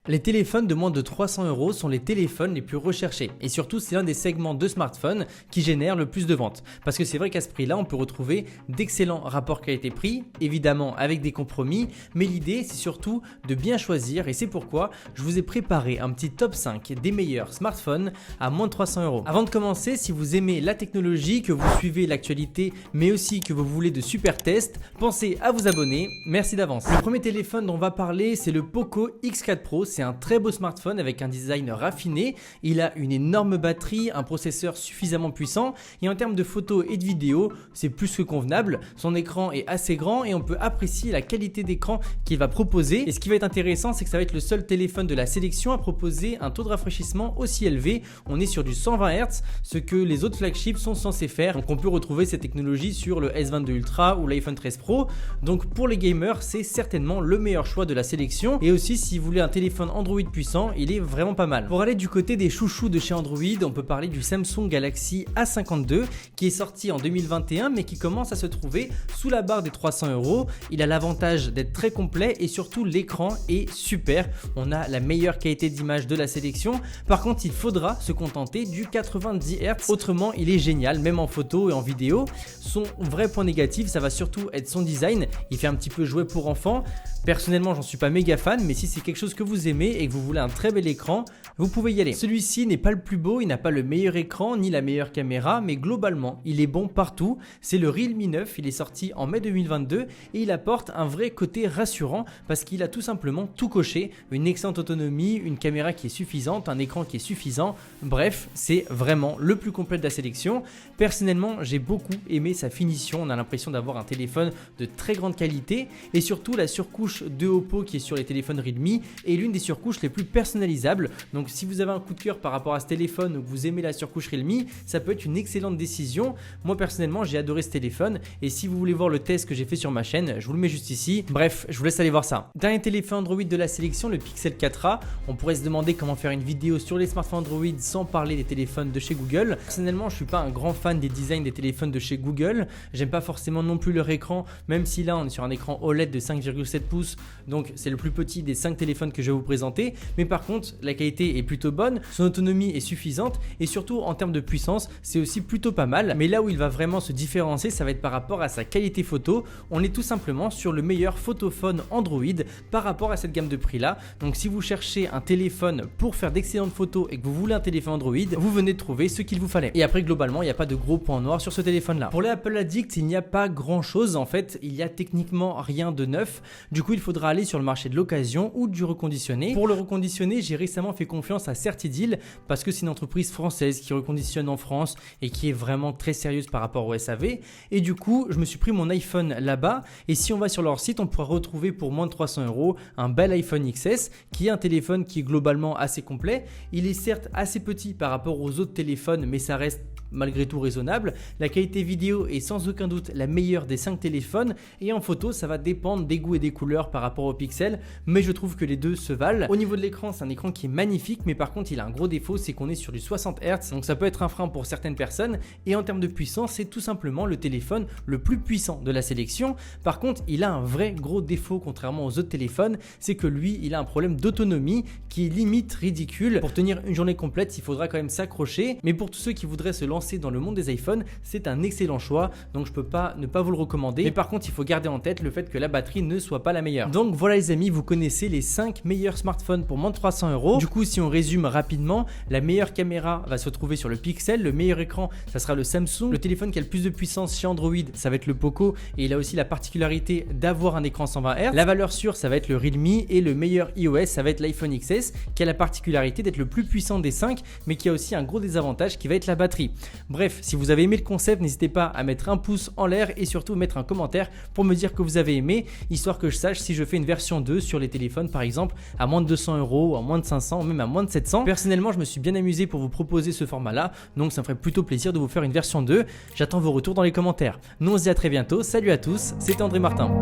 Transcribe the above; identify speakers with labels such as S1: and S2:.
S1: Les téléphones de moins de 300 € sont les téléphones les plus recherchés et surtout c'est l'un des segments de smartphones qui génère le plus de ventes. Parce que c'est vrai qu'à ce prix là on peut retrouver d'excellents rapports qualité-prix, évidemment avec des compromis, mais l'idée c'est surtout de bien choisir et c'est pourquoi je vous ai préparé un petit top 5 des meilleurs smartphones à moins de 300 €. Avant de commencer, si vous aimez la technologie, que vous suivez l'actualité mais aussi que vous voulez de super tests, pensez à vous abonner, merci d'avance. Le premier téléphone dont on va parler c'est le Poco X4 Pro. C'est un très beau smartphone avec un design raffiné, il a une énorme batterie, un processeur suffisamment puissant et en termes de photos et de vidéos, c'est plus que convenable. Son écran est assez grand et on peut apprécier la qualité d'écran qu'il va proposer. Et ce qui va être intéressant, c'est que ça va être le seul téléphone de la sélection à proposer un taux de rafraîchissement aussi élevé. On est sur du 120 Hz, ce que les autres flagships sont censés faire. Donc on peut retrouver cette technologie sur le S22 Ultra ou l'iPhone 13 Pro. Donc pour les gamers, c'est certainement le meilleur choix de la sélection. Et aussi si vous voulez un téléphone Android puissant, il est vraiment pas mal. Pour aller du côté des chouchous de chez Android, on peut parler du Samsung Galaxy A52 qui est sorti en 2021 mais qui commence à se trouver sous la barre des 300 €. Il a l'avantage d'être très complet et surtout l'écran est super. On a la meilleure qualité d'image de la sélection. Par contre, il faudra se contenter du 90 Hz. Autrement, il est génial, même en photo et en vidéo. Son vrai point négatif, ça va surtout être son design. Il fait un petit peu jouet pour enfants. Personnellement, j'en suis pas méga fan, mais si c'est quelque chose que vous aimez et que vous voulez un très bel écran, vous pouvez y aller. Celui-ci n'est pas le plus beau, il n'a pas le meilleur écran ni la meilleure caméra, mais globalement, il est bon partout. C'est le Realme 9, il est sorti en mai 2022 et il apporte un vrai côté rassurant parce qu'il a tout simplement tout coché. Une excellente autonomie, une caméra qui est suffisante, un écran qui est suffisant. Bref, c'est vraiment le plus complet de la sélection. Personnellement, j'ai beaucoup aimé sa finition. On a l'impression d'avoir un téléphone de très grande qualité et surtout la surcouche de Oppo qui est sur les téléphones Realme est l'une des surcouches les plus personnalisables. Donc si vous avez un coup de cœur par rapport à ce téléphone ou que vous aimez la surcouche Realme, ça peut être une excellente décision. Moi personnellement, j'ai adoré ce téléphone et si vous voulez voir le test que j'ai fait sur ma chaîne, je vous le mets juste ici. Bref, je vous laisse aller voir ça. Dernier téléphone Android de la sélection, le Pixel 4a. On pourrait se demander comment faire une vidéo sur les smartphones Android sans parler des téléphones de chez Google. Personnellement, je suis pas un grand fan des designs des téléphones de chez Google. J'aime pas forcément non plus leur écran, même si là on est sur un écran OLED de 5,7 pouces, donc c'est le plus petit des 5 téléphones que je vais vous présenter. Mais par contre, la qualité est plutôt bonne, son autonomie est suffisante et surtout en termes de puissance, c'est aussi plutôt pas mal. Mais là où il va vraiment se différencier, ça va être par rapport à sa qualité photo. On est tout simplement sur le meilleur photophone Android par rapport à cette gamme de prix là. Donc si vous cherchez un téléphone pour faire d'excellentes photos et que vous voulez un téléphone Android, vous venez de trouver ce qu'il vous fallait. Et après globalement, il n'y a pas de gros points noirs sur ce téléphone là. Pour les Apple Addict, il n'y a pas grand chose en fait, il y a techniquement rien de neuf. Du coup, il faudra aller sur le marché de l'occasion ou du reconditionné. Pour le reconditionné, j'ai récemment fait confiance à Certideal parce que c'est une entreprise française qui reconditionne en France et qui est vraiment très sérieuse par rapport au SAV. Et du coup, je me suis pris mon iPhone là-bas et si on va sur leur site, on pourra retrouver pour moins de 300 € un bel iPhone XS qui est un téléphone qui est globalement assez complet. Il est certes assez petit par rapport aux autres téléphones, mais ça reste malgré tout raisonnable. La qualité vidéo est sans aucun doute la meilleure des 5 téléphones et en photo ça va dépendre des goûts et des couleurs par rapport au pixel, mais je trouve que les deux se valent. Au niveau de l'écran, c'est un écran qui est magnifique, mais par contre il a un gros défaut, c'est qu'on est sur du 60 Hz, donc ça peut être un frein pour certaines personnes. Et en termes de puissance, c'est tout simplement le téléphone le plus puissant de la sélection. Par contre, il a un vrai gros défaut contrairement aux autres téléphones, c'est que lui il a un problème d'autonomie qui est limite ridicule. Pour tenir une journée complète, il faudra quand même s'accrocher, mais pour tous ceux qui voudraient se lancer dans le monde des iPhones, c'est un excellent choix, donc je peux pas ne pas vous le recommander. Mais par contre, il faut garder en tête le fait que la batterie ne soit pas la meilleure. Donc voilà les amis, vous connaissez les 5 meilleurs smartphones pour moins de 300 €. Du coup, si on résume rapidement, la meilleure caméra va se trouver sur le Pixel, le meilleur écran, ça sera le Samsung, le téléphone qui a le plus de puissance chez Android, ça va être le Poco et il a aussi la particularité d'avoir un écran 120 Hz. La valeur sûre, ça va être le Realme et le meilleur iOS, ça va être l'iPhone XS qui a la particularité d'être le plus puissant des 5, mais qui a aussi un gros désavantage qui va être la batterie. Bref, si vous avez aimé le concept, n'hésitez pas à mettre un pouce en l'air et surtout mettre un commentaire pour me dire que vous avez aimé, histoire que je sache si je fais une version 2 sur les téléphones par exemple à moins de 200 € ou à moins de 500 ou même à moins de 700. Personnellement, je me suis bien amusé pour vous proposer ce format là, donc ça me ferait plutôt plaisir de vous faire une version 2. J'attends vos retours dans les commentaires. Nous on se dit à très bientôt, salut à tous, c'était André Martin.